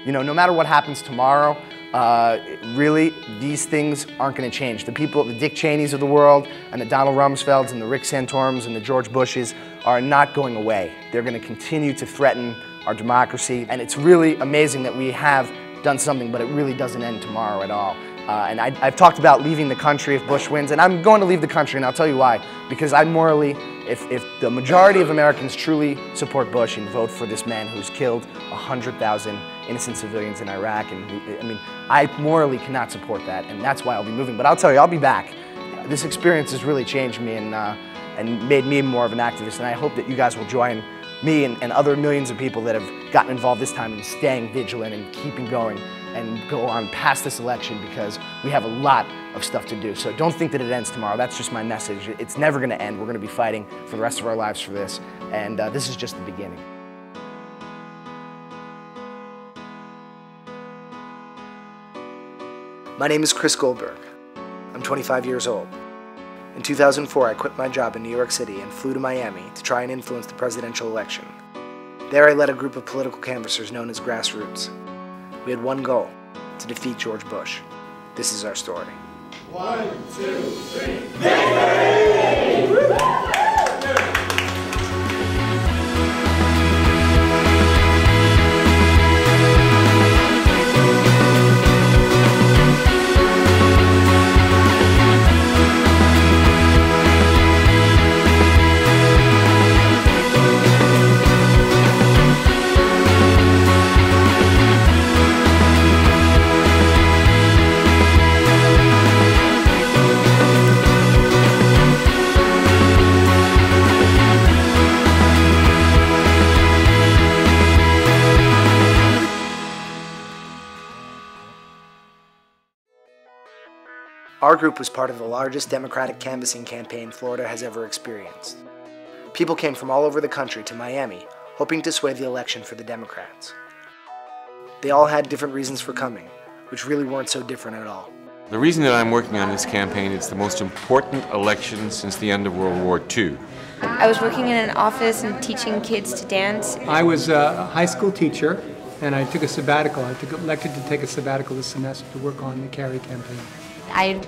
You know, no matter what happens tomorrow, really, these things aren't going to change. The people, the Dick Cheneys of the world, and the Donald Rumsfelds, and the Rick Santorums, and the George Bushes are not going away. They're going to continue to threaten our democracy, and it's really amazing that we have done something, but it really doesn't end tomorrow at all. And I've talked about leaving the country if Bush wins, and I'm going to leave the country, and I'll tell you why. Because I morally, if the majority of Americans truly support Bush and vote for this man who's killed 100,000 innocent civilians in Iraq, and I mean, I morally cannot support that, and that's why I'll be moving. But I'll tell you, I'll be back. This experience has really changed me and made me more of an activist, and I hope that you guys will join me and other millions of people that have gotten involved this time in staying vigilant and keeping going and go on past this election, because we have a lot of stuff to do. So don't think that it ends tomorrow. That's just my message. It's never going to end. We're going to be fighting for the rest of our lives for this, and this is just the beginning. My name is Chris Goldberg. I'm 25 years old. In 2004, I quit my job in New York City and flew to Miami to try and influence the presidential election. There I led a group of political canvassers known as Grassroots. We had one goal: to defeat George Bush. This is our story. 1, 2, 3, victory! Our group was part of the largest Democratic canvassing campaign Florida has ever experienced. People came from all over the country to Miami, hoping to sway the election for the Democrats. They all had different reasons for coming, which really weren't so different at all. The reason that I'm working on this campaign is the most important election since the end of World War II. I was working in an office and teaching kids to dance. I was a high school teacher, and I took a sabbatical. I elected to take a sabbatical this semester to work on the Kerry campaign. I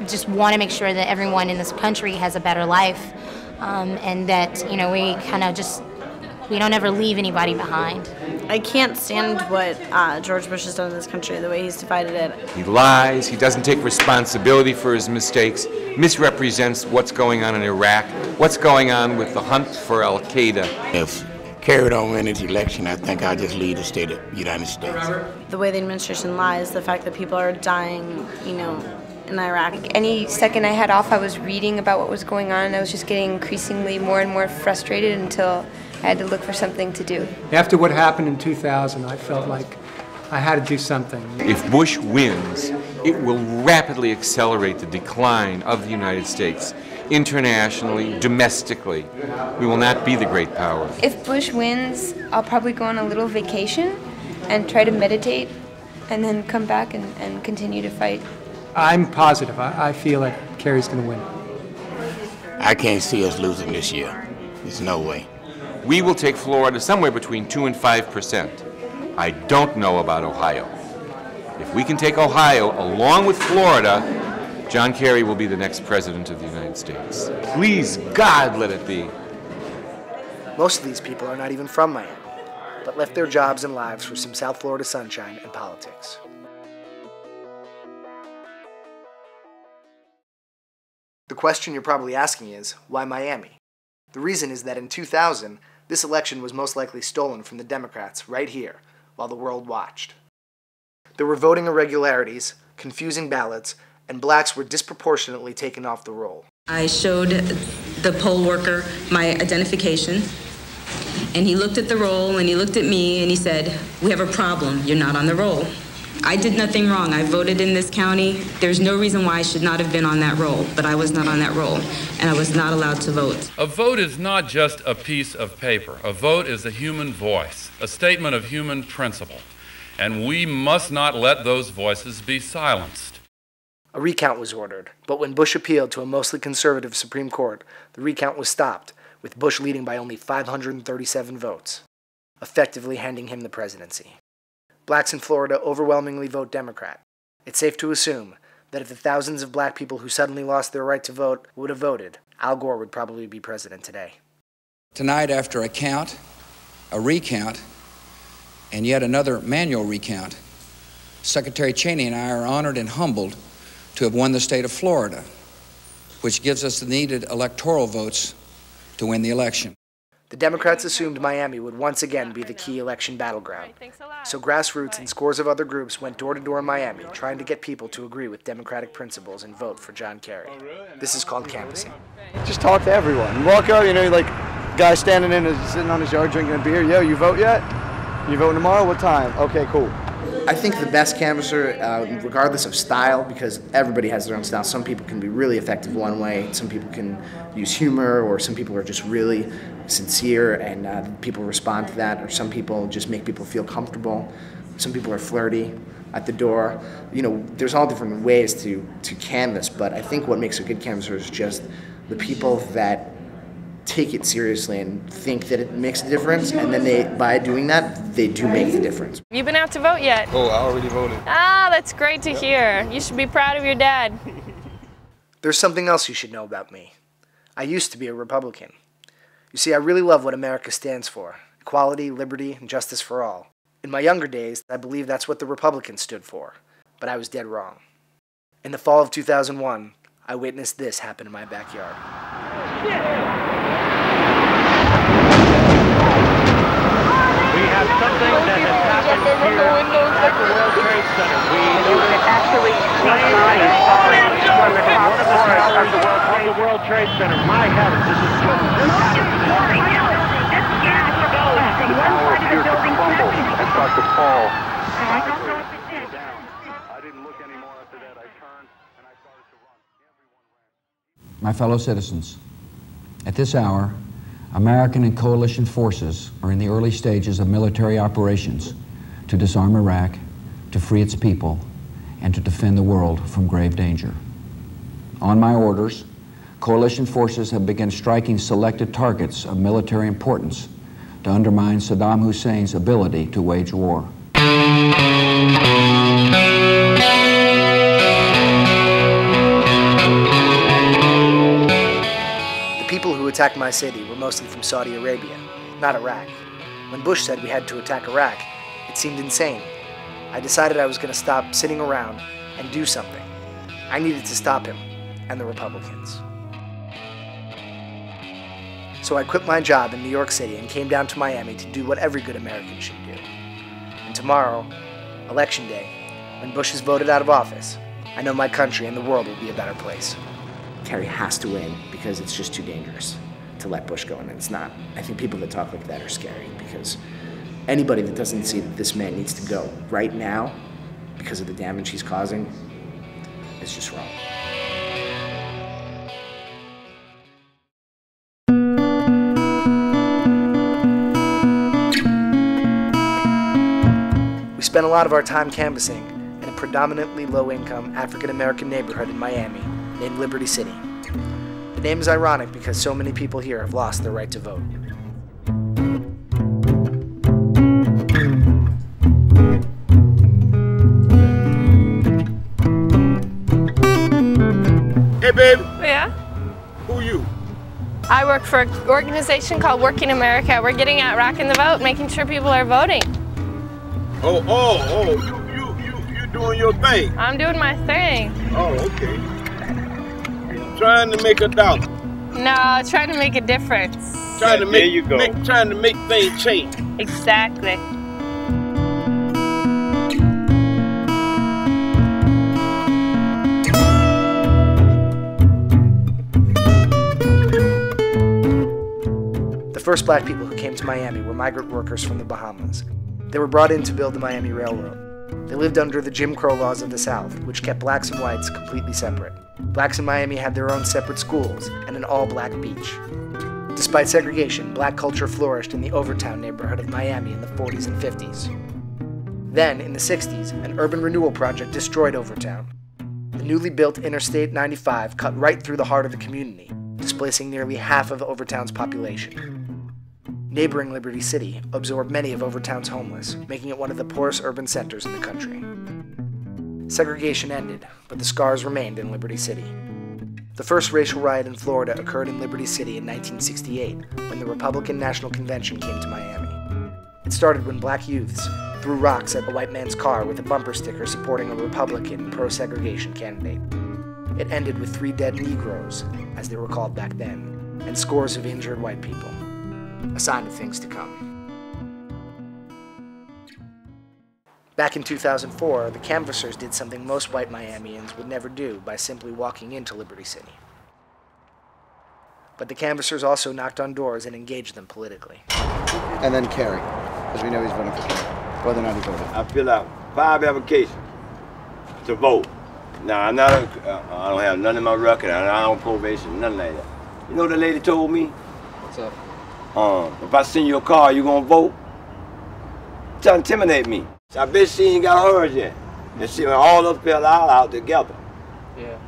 just want to make sure that everyone in this country has a better life, and that, you know, we don't ever leave anybody behind. I can't stand what George Bush has done in this country, the way he's divided it. He lies, he doesn't take responsibility for his mistakes, misrepresents what's going on in Iraq, what's going on with the hunt for Al-Qaeda. If Kerry don't win this election, I think I'll just leave the state of the United States. The way the administration lies, the fact that people are dying, you know, in Iraq. Any second I had off, I was reading about what was going on, and I was just getting increasingly more and more frustrated until I had to look for something to do. After what happened in 2000, I felt like I had to do something. If Bush wins, it will rapidly accelerate the decline of the United States. Internationally, domestically, we will not be the great power. If Bush wins, I'll probably go on a little vacation and try to meditate, and then come back and continue to fight. I'm positive. I feel like Kerry's going to win. I can't see us losing this year. There's no way. We will take Florida somewhere between 2 and 5%. I don't know about Ohio. If we can take Ohio along with Florida, John Kerry will be the next president of the United States. Please, God, let it be. Most of these people are not even from Miami, but left their jobs and lives for some South Florida sunshine and politics. The question you're probably asking is, why Miami? The reason is that in 2000, this election was most likely stolen from the Democrats right here, while the world watched. There were voting irregularities, confusing ballots, and blacks were disproportionately taken off the roll. I showed the poll worker my identification, and he looked at the roll, and he looked at me, and he said, "We have a problem, you're not on the roll." I did nothing wrong. I voted in this county. There's no reason why I should not have been on that roll, but I was not on that roll, and I was not allowed to vote. A vote is not just a piece of paper. A vote is a human voice, a statement of human principle, and we must not let those voices be silenced. A recount was ordered, but when Bush appealed to a mostly conservative Supreme Court, the recount was stopped, with Bush leading by only 537 votes, effectively handing him the presidency. blacks in Florida overwhelmingly vote Democrat. It's safe to assume that if the thousands of black people who suddenly lost their right to vote would have voted, Al Gore would probably be president today. Tonight, after a count, a recount, and yet another manual recount, Secretary Cheney and I are honored and humbled to have won the state of Florida, which gives us the needed electoral votes to win the election. The Democrats assumed Miami would once again be the key election battleground. So Grassroots and scores of other groups went door to door in Miami trying to get people to agree with Democratic principles and vote for John Kerry. This is called canvassing. Just talk to everyone. You walk out, like guy standing sitting on his yard drinking a beer. Yo, you vote yet? You voting tomorrow? What time? Okay, cool. I think the best canvasser, regardless of style, because everybody has their own style. Some people can be really effective one way, some people can use humor, or some people are just really sincere and people respond to that, or some people just make people feel comfortable. Some people are flirty at the door. There's all different ways to canvass, but I think what makes a good canvasser is just the people that take it seriously and think that it makes a difference, and then by doing that, they do make the difference. Have you been out to vote yet? Oh, I already voted. Ah, that's great to hear. You should be proud of your dad. There's something else you should know about me. I used to be a Republican. You see, I really love what America stands for: equality, liberty, and justice for all. In my younger days, I believed that's what the Republicans stood for, but I was dead wrong. In the fall of 2001, I witnessed this happen in my backyard. We have something that has happened here at the World Trade Center. We actually on the World Trade Center. My heavens, this is My fellow citizens, at this hour, American and coalition forces are in the early stages of military operations to disarm Iraq, to free its people, and to defend the world from grave danger. On my orders, coalition forces have begun striking selected targets of military importance to undermine Saddam Hussein's ability to wage war. People who attacked my city were mostly from Saudi Arabia, not Iraq. When Bush said we had to attack Iraq, it seemed insane. I decided I was going to stop sitting around and do something. I needed to stop him and the Republicans. So I quit my job in New York City and came down to Miami to do what every good American should do. And tomorrow, Election Day, when Bush is voted out of office, I know my country and the world will be a better place. Kerry has to win because it's just too dangerous to let Bush go, and it's not. I think people that talk like that are scary, because anybody that doesn't see that this man needs to go right now because of the damage he's causing is just wrong. We spent a lot of our time canvassing in a predominantly low-income African-American neighborhood in Miami named Liberty City. The name is ironic because so many people here have lost their right to vote. Hey, baby. Yeah? Who are you? I work for an organization called Working America. We're getting out rocking the vote, making sure people are voting. You doing your thing. I'm doing my thing. Oh, okay. Trying to make a dollar. No, trying to make a difference. Trying to make things change. Exactly. The first black people who came to Miami were migrant workers from the Bahamas. They were brought in to build the Miami Railroad. They lived under the Jim Crow laws of the South, which kept blacks and whites completely separate. Blacks in Miami had their own separate schools and an all-black beach. Despite segregation, black culture flourished in the Overtown neighborhood of Miami in the 40s and 50s. Then, in the 60s, an urban renewal project destroyed Overtown. The newly built Interstate 95 cut right through the heart of the community, displacing nearly half of Overtown's population. Neighboring Liberty City absorbed many of Overtown's homeless, making it one of the poorest urban centers in the country. Segregation ended, but the scars remained in Liberty City. The first racial riot in Florida occurred in Liberty City in 1968, when the Republican National Convention came to Miami. It started when black youths threw rocks at a white man's car with a bumper sticker supporting a Republican pro-segregation candidate. It ended with 3 dead Negroes, as they were called back then, and scores of injured white people. A sign of things to come. Back in 2004, the canvassers did something most white Miamians would never do by simply walking into Liberty City. But the canvassers also knocked on doors and engaged them politically. And then Kerry, because we know he's voting for Kerry, whether or not he voted. I fill out 5 applications to vote. Now, I don't have none in my record, I'm not on probation, nothing like that. You know what the lady told me? What's up? If I send you a car, you gonna vote? Try to intimidate me. I bet she ain't got hers yet. And she, all of us fell out together. Yeah.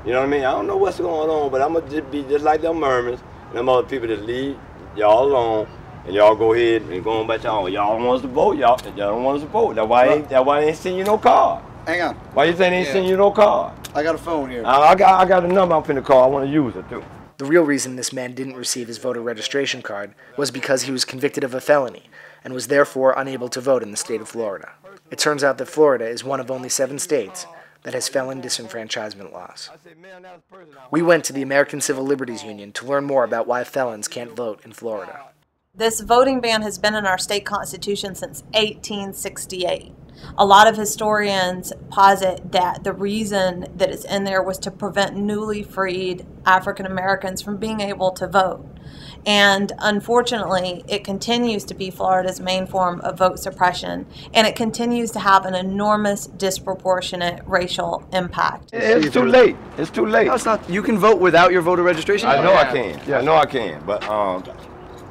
You know what I mean? I don't know what's going on, but I'm gonna just be just like them Murmurs and them other people that leave y'all alone, and y'all go ahead and go on back to y'all. Y'all don't want us to vote, y'all don't want us to vote. That's why they ain't send you no card. Hang on. Why you saying they ain't send you no card? I got a phone here. I got a number I'm finna call. I want to use it too. The real reason this man didn't receive his voter registration card was because he was convicted of a felony and was therefore unable to vote in the state of Florida. It turns out that Florida is one of only 7 states that has felon disenfranchisement laws. We went to the American Civil Liberties Union to learn more about why felons can't vote in Florida. This voting ban has been in our state constitution since 1868. A lot of historians posit that the reason that it's in there was to prevent newly freed African Americans from being able to vote. And unfortunately, it continues to be Florida's main form of vote suppression, and it continues to have an enormous disproportionate racial impact. It's too late. It's too late. No, it's not. You can vote without your voter registration card. I know I can. Yeah. I know I can. But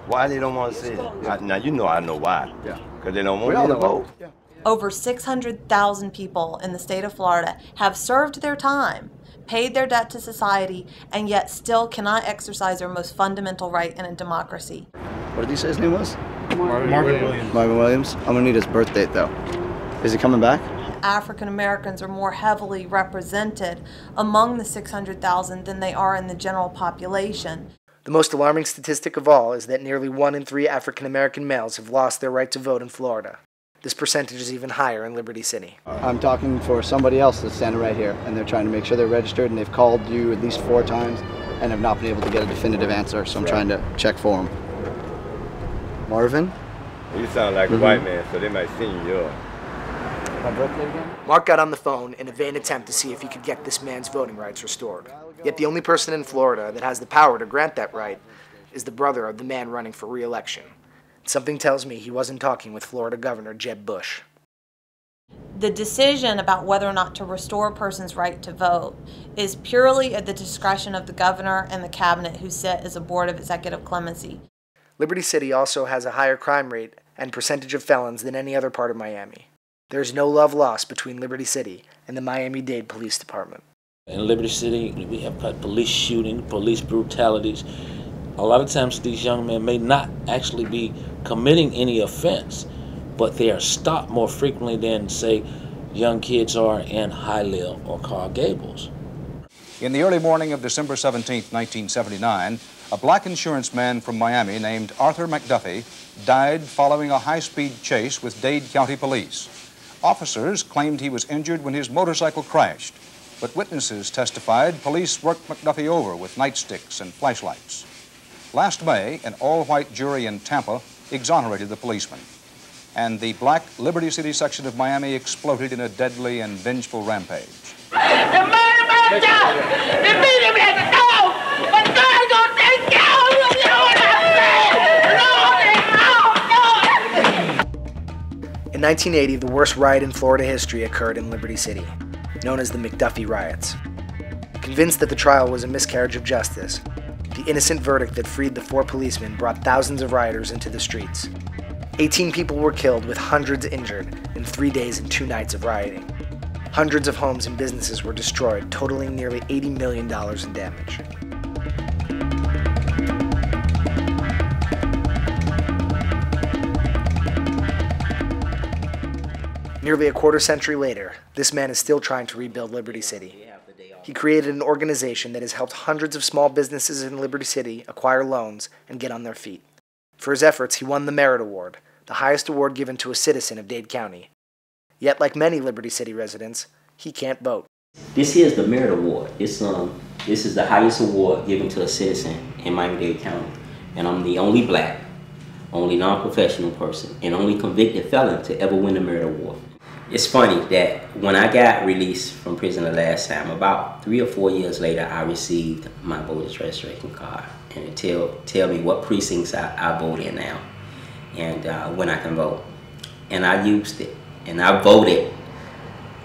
why they don't want to say it? Now you know I know why. Yeah. Because they don't want me to vote. Yeah. Over 600,000 people in the state of Florida have served their time, paid their debt to society, and yet still cannot exercise their most fundamental right in a democracy. What did he say his name was? Marvin Williams. Marvin Williams. I'm going to need his birth date, though. Is he coming back? African Americans are more heavily represented among the 600,000 than they are in the general population. The most alarming statistic of all is that nearly 1 in 3 African American males have lost their right to vote in Florida. This percentage is even higher in Liberty City. I'm talking for somebody else that's standing right here, and they're trying to make sure they're registered, and they've called you at least 4 times and have not been able to get a definitive answer, so I'm trying to check for them. Marvin? You sound like a white man, so they might send you yours. My birthday again? Mark got on the phone in a vain attempt to see if he could get this man's voting rights restored. Yet the only person in Florida that has the power to grant that right is the brother of the man running for re-election. Something tells me he wasn't talking with Florida Governor Jeb Bush. The decision about whether or not to restore a person's right to vote is purely at the discretion of the governor and the cabinet, who sit as a board of executive clemency. Liberty City also has a higher crime rate and percentage of felons than any other part of Miami. There's no love lost between Liberty City and the Miami-Dade Police Department. In Liberty City, we have had police shooting, police brutalities. A lot of times these young men may not actually be committing any offense, but they are stopped more frequently than, say, young kids are in Hialeah or Coral Gables. In the early morning of December 17, 1979, a black insurance man from Miami named Arthur McDuffie died following a high-speed chase with Dade County Police. Officers claimed he was injured when his motorcycle crashed, but witnesses testified police worked McDuffie over with nightsticks and flashlights. Last May, an all-white jury in Tampa exonerated the policeman, and the black Liberty City section of Miami exploded in a deadly and vengeful rampage. In 1980, the worst riot in Florida history occurred in Liberty City, known as the McDuffie Riots. Convinced that the trial was a miscarriage of justice, the innocent verdict that freed the 4 policemen brought thousands of rioters into the streets. 18 people were killed, with hundreds injured in 3 days and 2 nights of rioting. Hundreds of homes and businesses were destroyed, totaling nearly $80 million in damage. Nearly a quarter century later, this man is still trying to rebuild Liberty City. He created an organization that has helped hundreds of small businesses in Liberty City acquire loans and get on their feet. For his efforts, he won the Merit Award, the highest award given to a citizen of Dade County. Yet, like many Liberty City residents, he can't vote. This is the Merit Award. This is the highest award given to a citizen in Miami-Dade County. And I'm the only black, only non-professional person, and only convicted felon to ever win the Merit Award. It's funny that when I got released from prison the last time, about 3 or 4 years later, I received my voter's registration card. And it tell me what precincts I vote in now, and when I can vote. And I used it. And I voted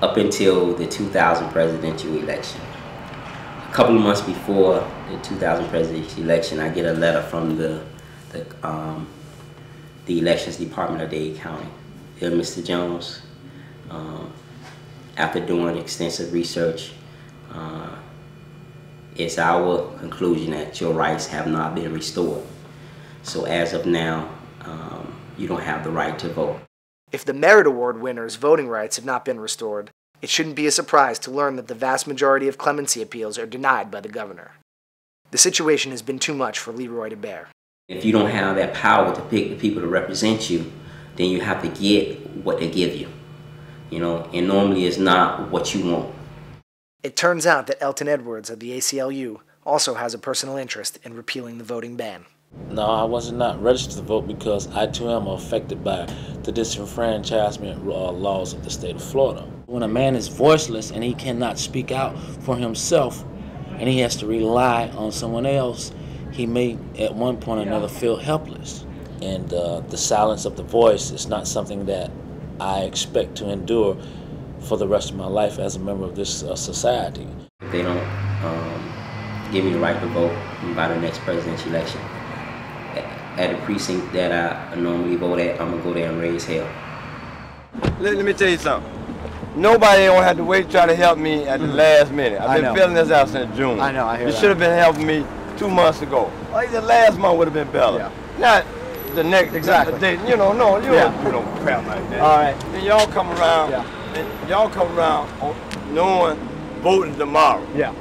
up until the 2000 presidential election. A couple of months before the 2000 presidential election, I get a letter from the Elections Department of Dade County. Dear Mr. Jones, after doing extensive research, it's our conclusion that your rights have not been restored. So as of now, you don't have the right to vote. If the Merit Award winners' voting rights have not been restored, it shouldn't be a surprise to learn that the vast majority of clemency appeals are denied by the governor. The situation has been too much for Leroy to bear. If you don't have that power to pick the people to represent you, then you have to get what they give you. You know, and normally it's not what you want. It turns out that Elton Edwards of the ACLU also has a personal interest in repealing the voting ban. No, I was not registered to vote because I too am affected by the disenfranchisement laws of the state of Florida. When a man is voiceless and he cannot speak out for himself and he has to rely on someone else, he may at one point or another feel helpless. And the silence of the voice is not something that I expect to endure for the rest of my life as a member of this society. If they don't give me the right to vote by the next presidential election, at a precinct that I normally vote at, I'm gonna go there and raise hell. Let me tell you something. Nobody don't have to wait to try to help me at the last minute. I've been feeling this out since June. I know, I hear that. You should have been helping me 2 months ago. Like the last month would have been better. Yeah. Not the next day. You know, no, you don't put no crap like that. All right. Then y'all come around, knowing voting tomorrow. Yeah.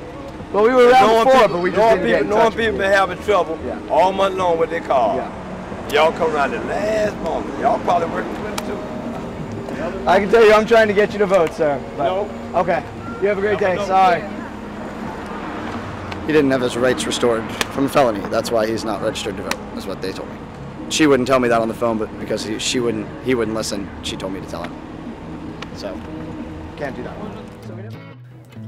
Well, we were around before, but we just didn't get in touch. Knowing people been having trouble all month long with their car. Yeah. Y'all come around the last moment. Y'all probably working with it too. I can tell you, I'm trying to get you to vote, sir. But, no. Okay. You have a great day. Sorry. He didn't have his rights restored from a felony. That's why he's not registered to vote, is what they told me. She wouldn't tell me that on the phone, but because he wouldn't listen, she told me to tell him. So, can't do that.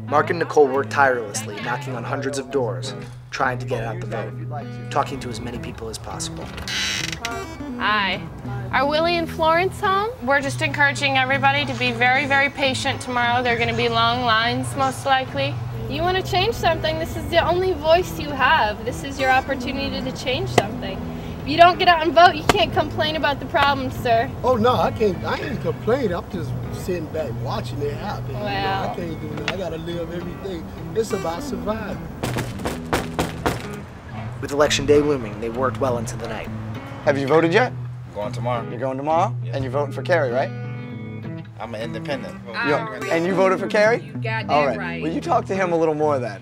Mark and Nicole worked tirelessly, knocking on hundreds of doors, trying to get out the vote, talking to as many people as possible. Hi. Are Willie and Florence home? We're just encouraging everybody to be very, very patient tomorrow. There are going to be long lines, most likely. You want to change something, this is the only voice you have. This is your opportunity to change something. If you don't get out and vote, you can't complain about the problems, sir. Oh, no, I ain't complaining. I'm just sitting back watching it happen. Well, you know, I can't do nothing. I got to live every day. It's about surviving. With Election Day looming, they worked well into the night. Have you voted yet? Going tomorrow. You're going tomorrow? Yeah. And you're voting for Kerry, right? I'm an independent. And you voted for Kerry? You got that All right. right. Well, you talk to him a little more then.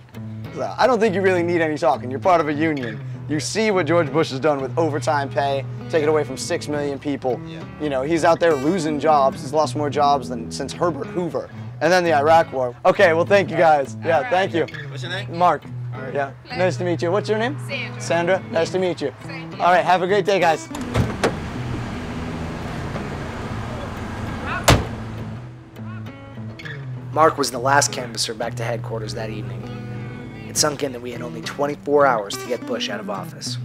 I don't think you really need any talking. You're part of a union. You see what George Bush has done with overtime pay, taking away from 6 million people. Yeah. You know, he's out there losing jobs. He's lost more jobs than since Herbert Hoover. And then the Iraq War. Okay, well, thank you guys. Yeah, thank you. What's your name? Mark. Yeah, nice to meet you. What's your name? Sandra. Sandra, nice to meet you. All right, have a great day, guys. Mark was the last canvasser back to headquarters that evening. It sunk in that we had only 24 hours to get Bush out of office.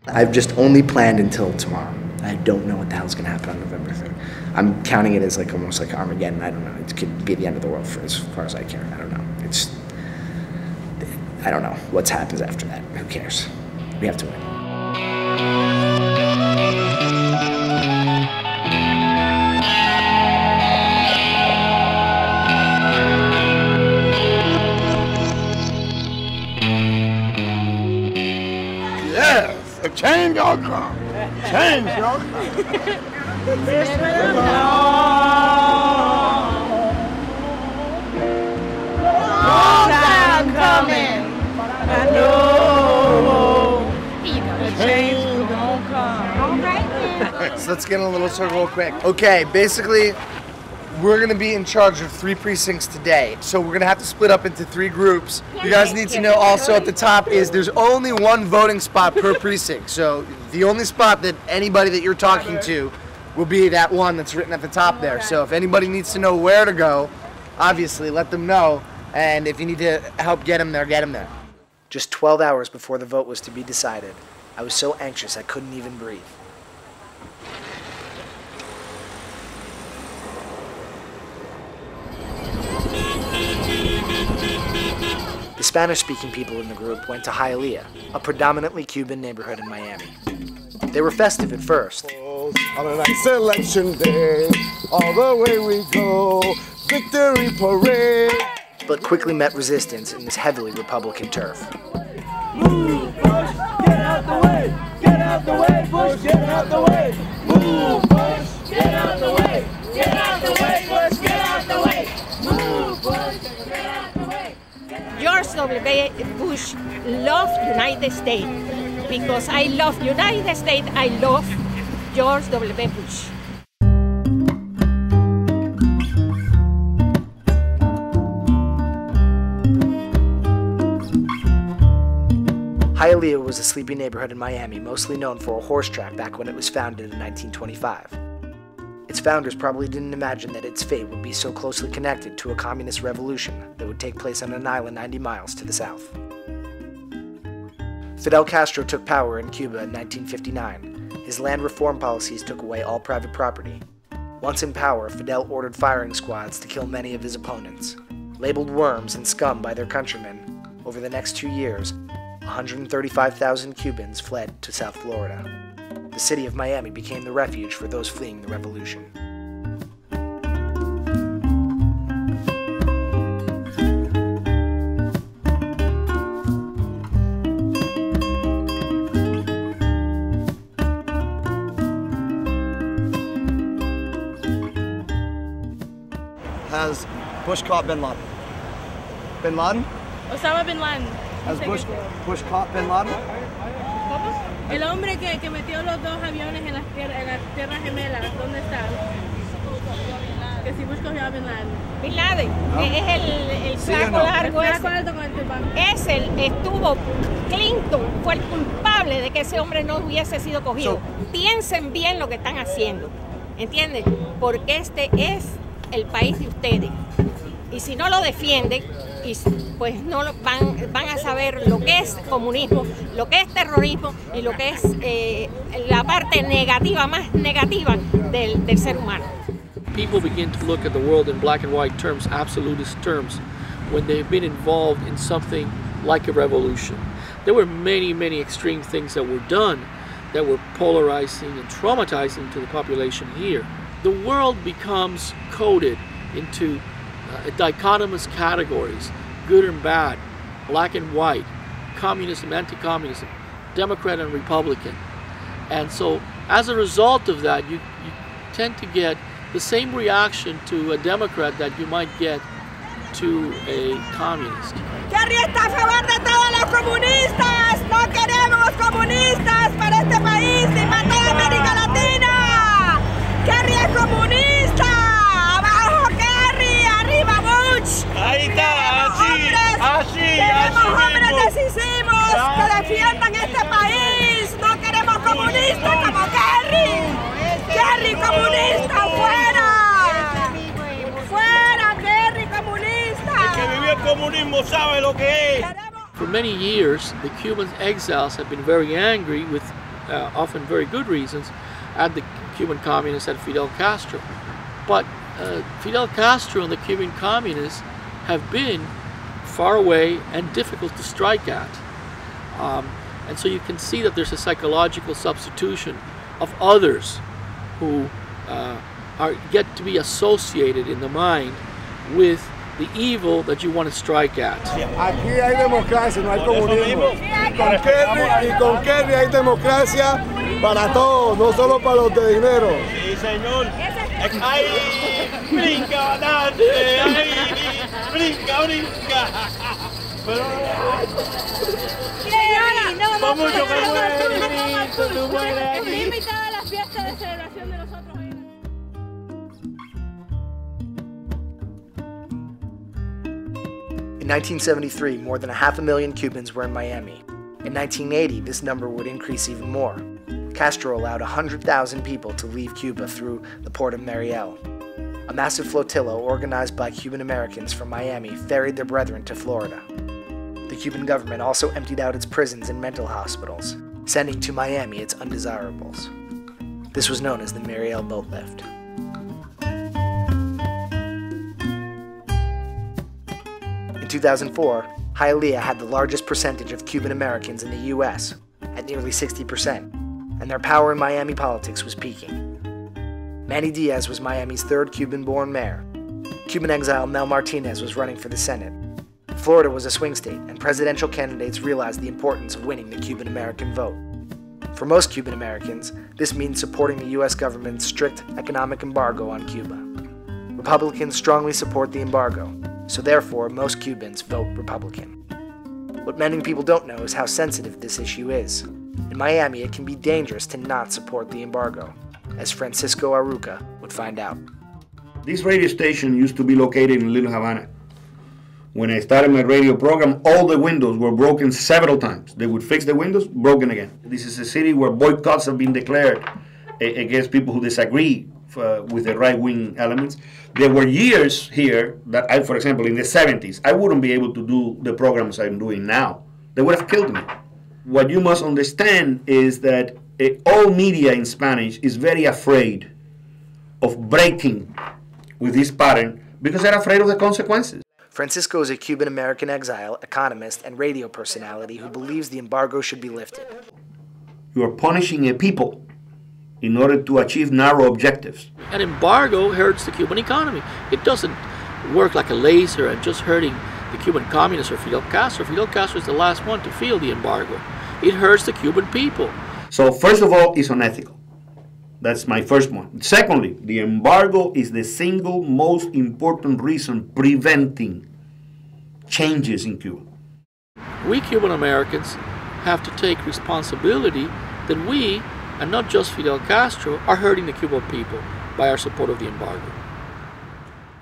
I've just only planned until tomorrow. I don't know what the hell's going to happen on November 3rd. I'm counting it as like almost like Armageddon. I don't know. It could be the end of the world for as far as I care. I don't know. I don't know what happens after that. Who cares? We have to win. Yes, a change y'all come. Change y'all come. time coming. I know the change gonna come. All right. So let's get in a little circle real quick. Okay, basically, we're gonna be in charge of 3 precincts today. So we're gonna have to split up into 3 groups. You guys need to know also at the top is there's only 1 voting spot per precinct. So the only spot that anybody that you're talking to will be that one that's written at the top there. So if anybody needs to know where to go, obviously let them know. And if you need to help get them there, get them there. Just 12 hours before the vote was to be decided, I was so anxious I couldn't even breathe. The Spanish-speaking people in the group went to Hialeah, a predominantly Cuban neighborhood in Miami. They were festive at first. On a nice election day, all the way we go, victory parade. But quickly met resistance in this heavily Republican turf. Move, Bush, get out the way! Get out the way, Bush, get out the way! Move, Bush, get out the way! Get out the way, Bush, get out the way! Move, Bush, get out the way! George W. Bush loved United States. Because I love United States, I love George W. Bush. Hialeah was a sleepy neighborhood in Miami, mostly known for a horse track back when it was founded in 1925. Its founders probably didn't imagine that its fate would be so closely connected to a communist revolution that would take place on an island 90 miles to the south. Fidel Castro took power in Cuba in 1959. His land reform policies took away all private property. Once in power, Fidel ordered firing squads to kill many of his opponents. Labeled worms and scum by their countrymen, over the next 2 years, 135,000 Cubans fled to South Florida. The city of Miami became the refuge for those fleeing the revolution. Has Bush caught Bin Laden? Bin Laden? Osama Bin Laden. Has Bush caught Bin Laden? ¿Cómo? El hombre que metió los 2 aviones en las tierras gemelas, ¿dónde está? Que si Bush cogió a Bin Laden. Bin Laden, ¿no? Es el flaco largo ese. Estuvo, Clinton fue el culpable de que ese hombre no hubiese sido cogido. Piensen bien lo que están haciendo, ¿entienden? Porque este es el país de ustedes. Y si no lo defienden, pues no van a saber lo que es comunismo, lo que es terrorismo y lo que es la parte negativa, más negativa del ser humano. People begin to look at the world in black and white terms, absolutist terms, when they've been involved in something like a revolution. There were many, many extreme things that were done that were polarizing and traumatizing to the population here. The world becomes coded into dichotomous categories, good and bad, black and white, communism, anti-communism, Democrat and Republican. And so as a result of that, you tend to get the same reaction to a Democrat that you might get to a communist. Kerry está a favor de todos los comunistas. No queremos comunistas para este país ni para toda América Latina. Kerry es comunista. Abajo Kerry, arriba Bush. Ahí está, así queremos hombres mismo. decisivos que defiendan este país. No queremos comunistas como Kerry. Kerry comunista, fuera. Fuera Kerry comunista. El que vivió el comunismo sabe lo que es. For many years, the Cuban exiles have been very angry, with often very good reasons, at the Cuban communists, at Fidel Castro. But Fidel Castro and the Cuban communists have been far away and difficult to strike at. And so you can see that there's a psychological substitution of others who get to be associated in the mind with the evil that you want to strike at. Aquí hay democracia, no hay comunismo. Con Kerry hay democracia Para todos, no solo para los de dinero. Sí, señor. ¡Ay! ¡Brinca, date! ¡Ay! ¡Brinca, brinca! Pero... Vamos, yo me muero, tú mueres aquí. Invitada a la fiesta de celebración de nosotros. In 1973, more than 500,000 Cubans were in Miami. In 1980, this number would increase even more. Castro allowed 100,000 people to leave Cuba through the port of Mariel. A massive flotilla organized by Cuban Americans from Miami ferried their brethren to Florida. The Cuban government also emptied out its prisons and mental hospitals, sending to Miami its undesirables. This was known as the Mariel Boat Lift. In 2004, Hialeah had the largest percentage of Cuban Americans in the U.S., at nearly 60%, and their power in Miami politics was peaking. Manny Diaz was Miami's third Cuban-born mayor. Cuban exile Mel Martinez was running for the Senate. Florida was a swing state, and presidential candidates realized the importance of winning the Cuban-American vote. For most Cuban Americans, this means supporting the U.S. government's strict economic embargo on Cuba. Republicans strongly support the embargo, so therefore most Cubans vote Republican. What many people don't know is how sensitive this issue is. In Miami, it can be dangerous to not support the embargo, as Francisco Aruca would find out. This radio station used to be located in Little Havana. When I started my radio program, all the windows were broken several times. They would fix the windows, broken again. This is a city where boycotts have been declared against people who disagree with the right-wing elements. There were years here that I, for example, in the 70s, I wouldn't be able to do the programs I'm doing now. They would have killed me. What you must understand is that all media in Spanish is very afraid of breaking with this pattern because they're afraid of the consequences. Francisco is a Cuban-American exile, economist, and radio personality who believes the embargo should be lifted. You are punishing a people in order to achieve narrow objectives. An embargo hurts the Cuban economy. It doesn't work like a laser and just hurting the Cuban communists or Fidel Castro. Fidel Castro is the last one to feel the embargo. It hurts the Cuban people. So first of all, it's unethical. That's my first one. Secondly, the embargo is the single most important reason preventing changes in Cuba. We Cuban Americans have to take responsibility that we, and not just Fidel Castro, are hurting the Cuban people by our support of the embargo.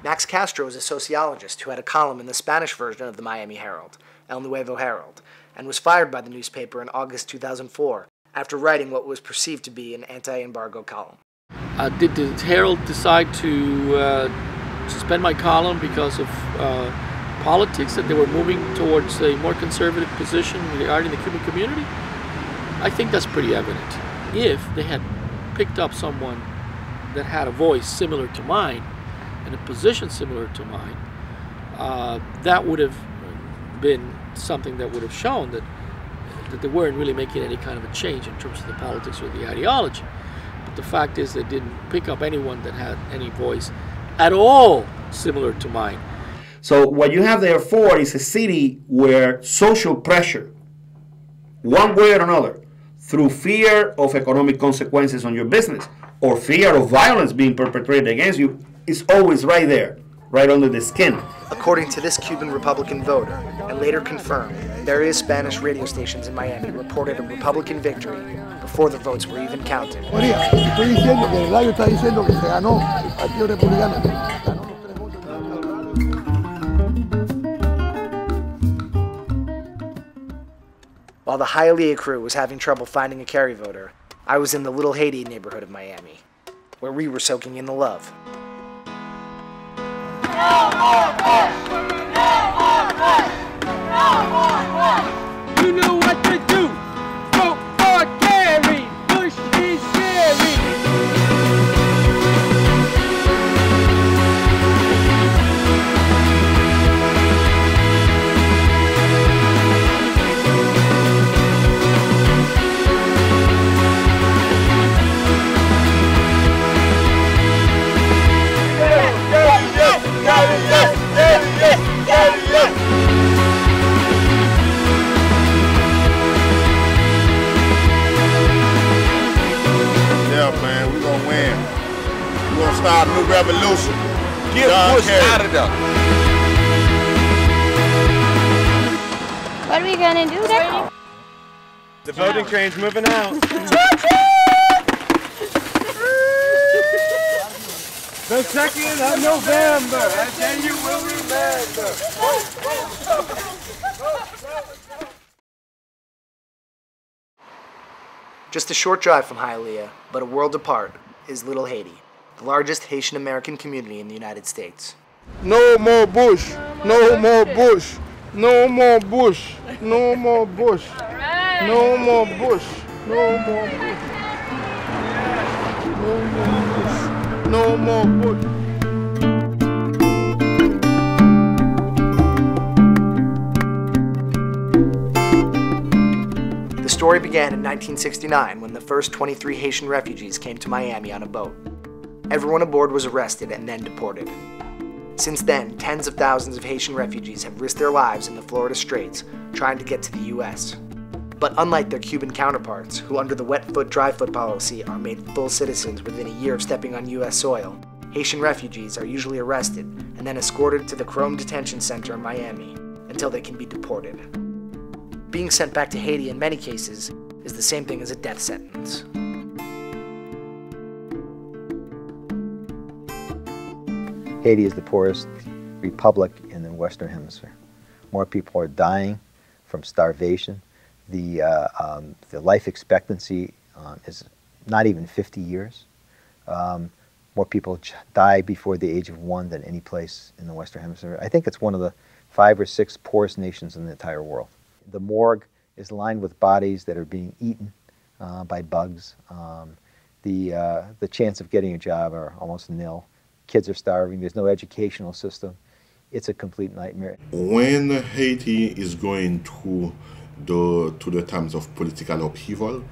Max Castro is a sociologist who had a column in the Spanish version of the Miami Herald, El Nuevo Herald, and was fired by the newspaper in August 2004 after writing what was perceived to be an anti-embargo column. Did the Herald decide to suspend my column because of politics, that they were moving towards a more conservative position regarding the Cuban community? I think that's pretty evident. If they had picked up someone that had a voice similar to mine and a position similar to mine, that would have been something that would have shown that they weren't really making any kind of a change in terms of the politics or the ideology. But the fact is they didn't pick up anyone that had any voice at all similar to mine. So what you have therefore is a city where social pressure, one way or another, through fear of economic consequences on your business or fear of violence being perpetrated against you, is always right there, right under the skin. According to this Cuban Republican voter, and later confirmed, various Spanish radio stations in Miami reported a Republican victory before the votes were even counted. Estoy diciendo que el radio está diciendo que se ganó el Partido Republicano. While the Hialeah crew was having trouble finding a Kerry voter, I was in the Little Haiti neighborhood of Miami, where we were soaking in the love. You know what to do. Vote for Kerry. Bush is scary. start a new revolution. Get John Bush Kerry. out of there. What are we gonna do now? The voting train's moving out. The 2nd of November, and then you will remember. Just a short drive from Hialeah, but a world apart, is Little Haiti, the largest Haitian-American community in the United States. No more Bush. No more Bush. No more Bush. No more Bush. No more Bush. No more Bush. No more Bush. No more Bush. The story began in 1969 when the first 23 Haitian refugees came to Miami on a boat. Everyone aboard was arrested and then deported. Since then, tens of thousands of Haitian refugees have risked their lives in the Florida Straits trying to get to the U.S. But unlike their Cuban counterparts, who under the wet foot, dry foot policy are made full citizens within a year of stepping on U.S. soil, Haitian refugees are usually arrested and then escorted to the Chrome Detention Center in Miami until they can be deported. Being sent back to Haiti in many cases is the same thing as a death sentence. Haiti is the poorest republic in the Western Hemisphere. More people are dying from starvation. The life expectancy is not even 50 years. More people die before the age of 1 than any place in the Western Hemisphere. I think it's one of the 5 or 6 poorest nations in the entire world. The morgue is lined with bodies that are being eaten by bugs. The chance of getting a job are almost nil. Kids are starving. There's no educational system. It's a complete nightmare. When Haiti is going through the times of political upheaval,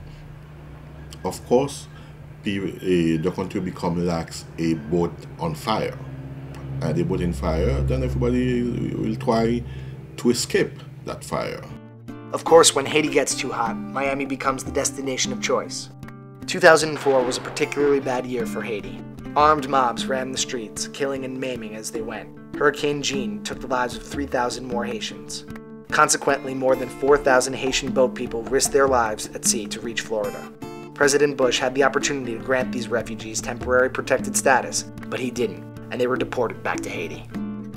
of course, the country becomes like a boat on fire. The boat in fire, then everybody will try to escape that fire. Of course, when Haiti gets too hot, Miami becomes the destination of choice. 2004 was a particularly bad year for Haiti. Armed mobs ran the streets, killing and maiming as they went. Hurricane Jeanne took the lives of 3,000 more Haitians. Consequently, more than 4,000 Haitian boat people risked their lives at sea to reach Florida. President Bush had the opportunity to grant these refugees temporary protected status, but he didn't, and they were deported back to Haiti.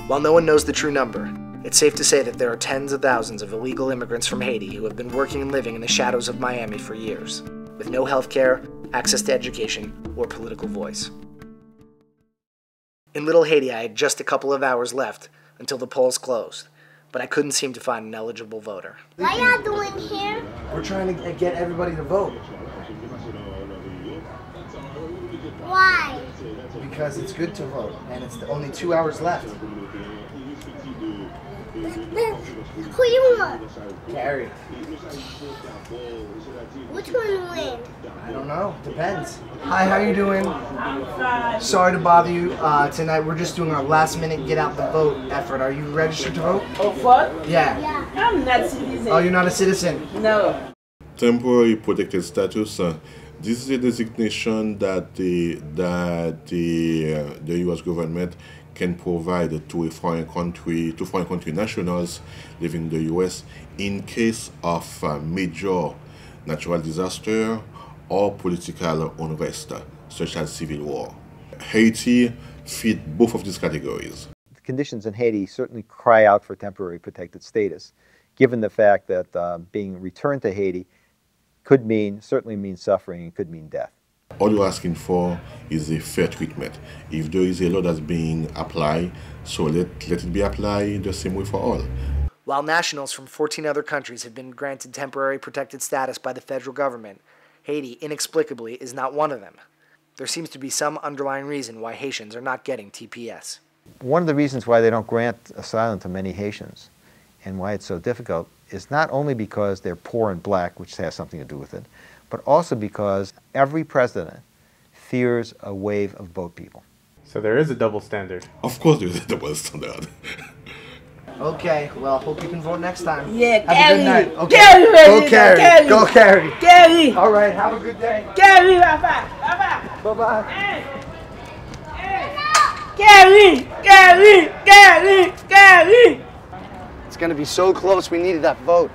While no one knows the true number, it's safe to say that there are tens of thousands of illegal immigrants from Haiti who have been working and living in the shadows of Miami for years, with no health care, access to education, or political voice. In Little Haiti, I had just a couple of hours left until the polls closed, but I couldn't seem to find an eligible voter. What y'all doing here? We're trying to get everybody to vote. Why? Because it's good to vote, and it's only 2 hours left. Who you want? Kerry. Which one win? I don't know. Depends. Hi, how you doing? Sorry to bother you tonight. We're just doing our last minute get out the vote effort. Are you registered to vote? Oh, what? Yeah. I'm not a citizen. Oh, you're not a citizen? No. Temporary protected status. This is a designation that the U.S. government can provide to foreign country nationals living in the U.S. in case of major natural disaster or political unrest, such as civil war. Haiti fit both of these categories. The conditions in Haiti certainly cry out for temporary protected status, given the fact that being returned to Haiti certainly means suffering and could mean death. All you're asking for is a fair treatment. If there is a law that's being applied, so let it be applied the same way for all. While nationals from 14 other countries have been granted temporary protected status by the federal government, Haiti, inexplicably, is not one of them. There seems to be some underlying reason why Haitians are not getting TPS. One of the reasons why they don't grant asylum to many Haitians and why it's so difficult is not only because they're poor and black, which has something to do with it, but also because every president fears a wave of boat people. So there is a double standard. Of course there is a double standard. Okay, well, hope you can vote next time. Yeah, have Kerry. a good night. Okay. Kerry, Go Kerry. Kerry. Go Kerry. Kerry. All right, have a good day. Kerry, bye-bye. Bye-bye. Bye-bye. Hey. Hey. Kerry! Kerry! Kerry! Kerry! It's going to be so close, we needed that vote.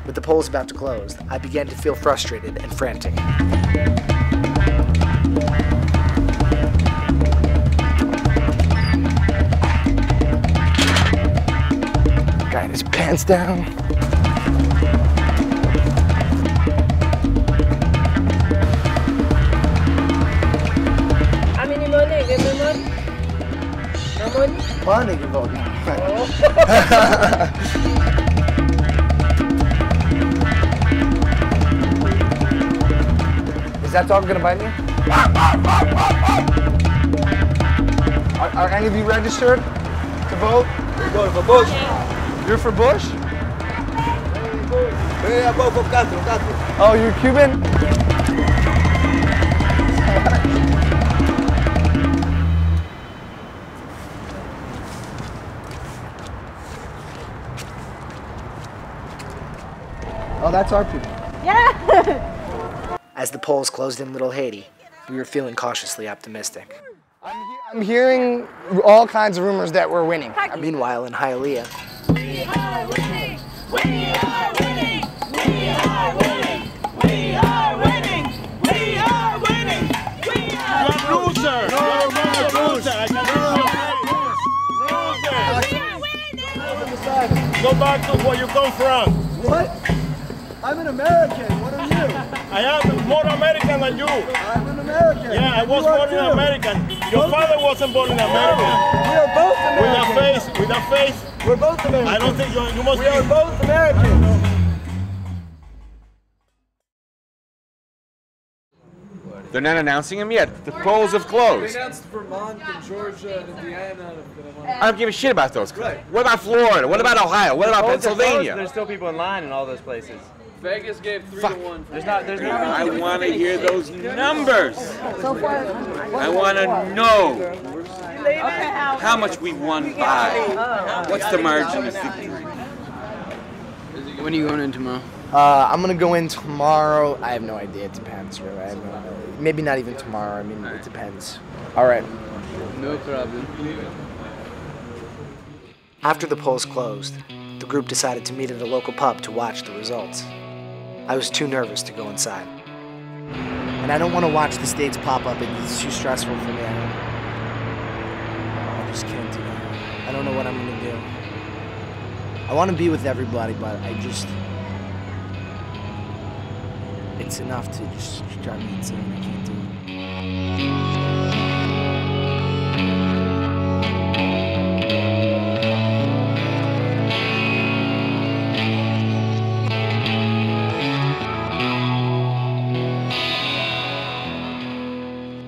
With the polls about to close, I began to feel frustrated and frantic. Guy had his pants down. How many money? Give me money. No money? Money you vote now. Is that dog gonna bite me? Are any of you registered to vote? We're going for Bush. You're for Bush? Yeah, vote for Castro. Oh, you're Cuban? Oh, that's our people. Yeah! As the polls closed in Little Haiti, we were feeling cautiously optimistic. I'm hearing all kinds of rumors that we're winning. Meanwhile, in Hialeah, We are winning! We are winning! We are winning! We are winning! We are winning! We are winning! You're a loser! You're a loser! I can see your face! Loser! Go back to where you come from. What? I'm an American. What are you? I am more American than you. I'm an American. Yeah, I was born in American. Your father wasn't born in America. We are both American. With a face. We're both American. I don't think you must be. We are both Americans. They're not announcing him yet. The polls have closed. They announced Vermont and Georgia and Indiana. I don't give a shit about those. Right. What about Florida? What about Ohio? What about Pennsylvania? There's still people in line in all those places. Vegas gave 3-1. There's not. I want to hear those numbers. I want to know how much we won by. What's the margin of victory? When are you going in tomorrow? I'm gonna go in tomorrow. I have no idea. It depends, really. I have no idea. Maybe not even tomorrow. I mean, it depends. All right. No problem. After the polls closed, the group decided to meet at a local pub to watch the results. I was too nervous to go inside. And I don't want to watch the states pop up. It's too stressful for me. I just can't do that. I don't know what I'm gonna do. I want to be with everybody, but it's enough to just drive me insane. I can't do it.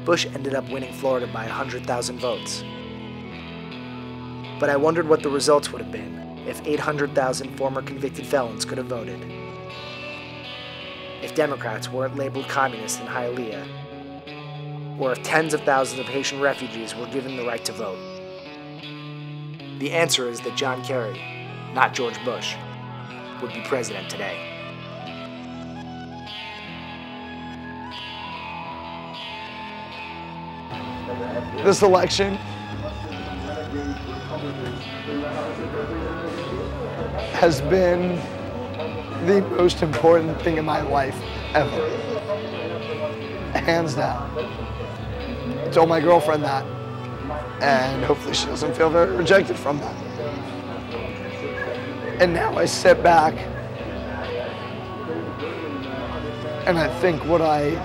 Bush ended up winning Florida by 100,000 votes. But I wondered what the results would have been if 800,000 former convicted felons could have voted. If Democrats weren't labeled communists in Hialeah, or if tens of thousands of Haitian refugees were given the right to vote. The answer is that John Kerry, not George Bush, would be president today. This election has been the most important thing in my life ever. Hands down. I told my girlfriend that, and hopefully she doesn't feel very rejected from that. And now I sit back and I think what I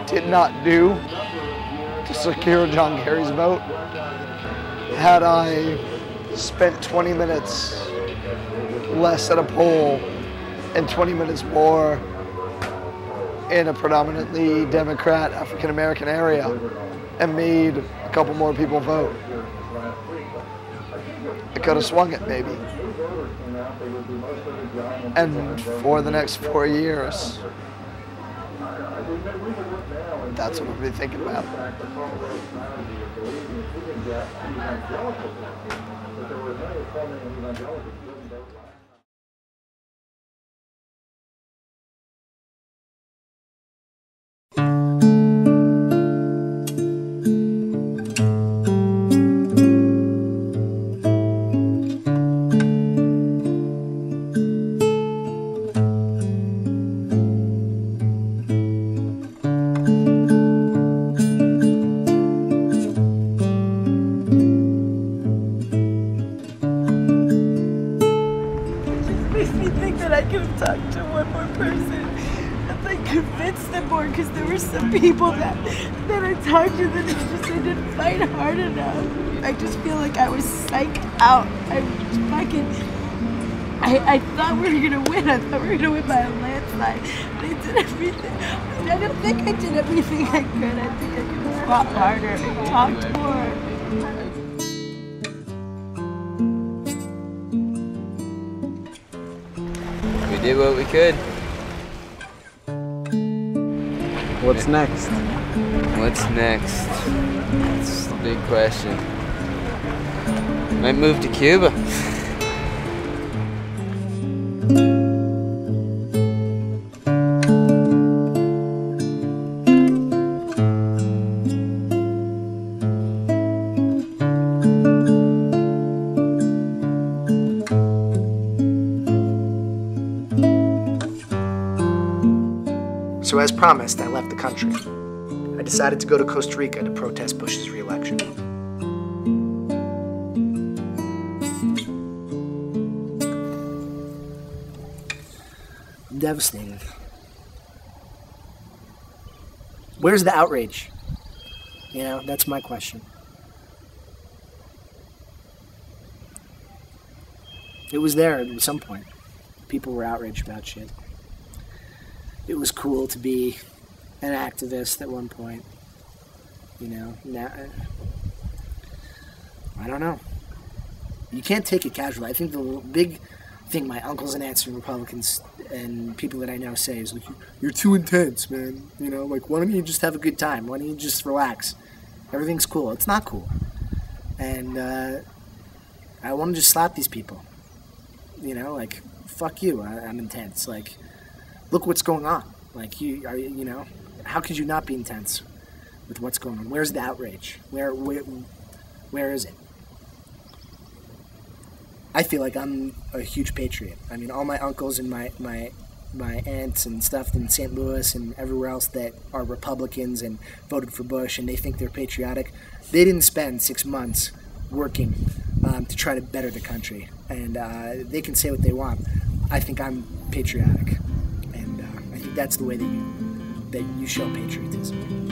did not do to secure John Kerry's vote, had I spent 20 minutes less at a poll and 20 minutes more in a predominantly Democrat, African-American area and made a couple more people vote, I could have swung it maybe. And for the next 4 years, that's what I'll be thinking about. like convince them more, because there were some people that I talked to that just they didn't fight hard enough. I just feel like I was psyched out. I thought we were gonna win. I thought we were gonna win by a landslide. They did everything. I don't think I did everything I could. I think I could have fought harder and talked more. We did what we could. What's next? What's next? That's the big question. Might move to Cuba. So as promised, I left the country. I decided to go to Costa Rica to protest Bush's re-election. I'm devastated. Where's the outrage? You know, that's my question. It was there at some point. People were outraged about shit. It was cool to be an activist at one point, you know. Now, I don't know. You can't take it casually. I think the big thing my uncles and aunts and Republicans and people that I know say is, like, you're too intense, man. You know, like, why don't you just have a good time? Why don't you just relax? Everything's cool. It's not cool. And I want to just slap these people. You know, like, fuck you. I'm intense. Like, look what's going on. Like, you know, how could you not be intense with what's going on? Where's the outrage? Where is it? I feel like I'm a huge patriot. I mean, all my uncles and my aunts and stuff in St. Louis and everywhere else that are Republicans and voted for Bush and they think they're patriotic, they didn't spend 6 months working to try to better the country. And they can say what they want. I think I'm patriotic. And I think that's the way that you show patriotism.